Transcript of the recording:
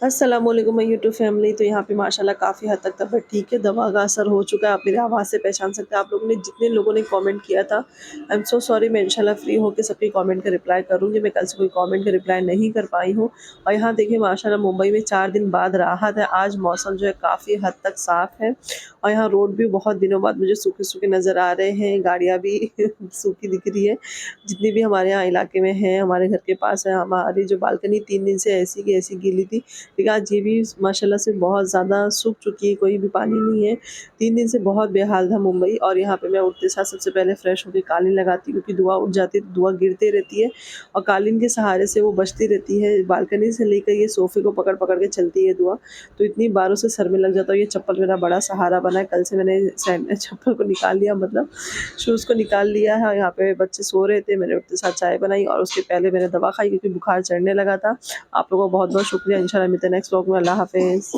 अस्सलामुअलैकुम my YouTube family. तो यहाँ पे माशाल्लाह काफ़ी हद तक तबीयत ठीक है, दवा का असर हो चुका है। आप मेरी आवाज़ से पहचान सकते हैं। आप लोगों ने जितने लोगों ने कमेंट किया था, आई एम सो सॉरी। मैं इंशाल्लाह फ्री होके सबके कमेंट का रिप्लाई करूँगी। मैं कल से कोई कमेंट का रिप्लाई नहीं कर पाई हूँ। और यहाँ देखिए माशाल्लाह मुंबई में 4 दिन बाद राहत है। आज मौसम जो है काफ़ी हद तक साफ़ है और यहाँ रोड भी बहुत दिनों बाद मुझे सूखे-सूखे नज़र आ रहे हैं। गाड़ियाँ भी सूखी दिख रही है। जितनी भी हमारे यहाँ इलाके में है, हमारे घर के पास है, हमारी जो बालकनी 3 दिन से ऐसी की ऐसी गीली थी। लेकिन आज ये भी माशाल्लाह से बहुत ज़्यादा सूख चुकी है, कोई भी पानी नहीं है। 3 दिन से बहुत बेहाल था मुंबई। और यहाँ पे मैं उठते साथ सबसे पहले फ्रेश होके कालीन लगाती हूँ, क्योंकि धुआँ उठ जाती है तो धुआँ गिरते रहती है और कालीन के सहारे से वो बचती रहती है। बालकनी से लेकर ये सोफ़े को पकड़-पकड़ के चलती है धुआँ। तो इतनी बारों से सर में लग जाता है। ये चप्पल मेरा बड़ा सहारा बना है। कल से मैंने चप्पल को निकाल लिया, मतलब शूज़ को निकाल लिया है। और यहाँ पे बच्चे सो रहे थे, मैंने उठते साथ चाय बनाई और उसके पहले मैंने दवा खाई, क्योंकि बुखार चढ़ने लगा था। आप लोगों का बहुत-बहुत शुक्रिया। इंशाल्लाह मिलते हैं नेक्स्ट व्लॉग में। अल्लाह हाफ़िज़।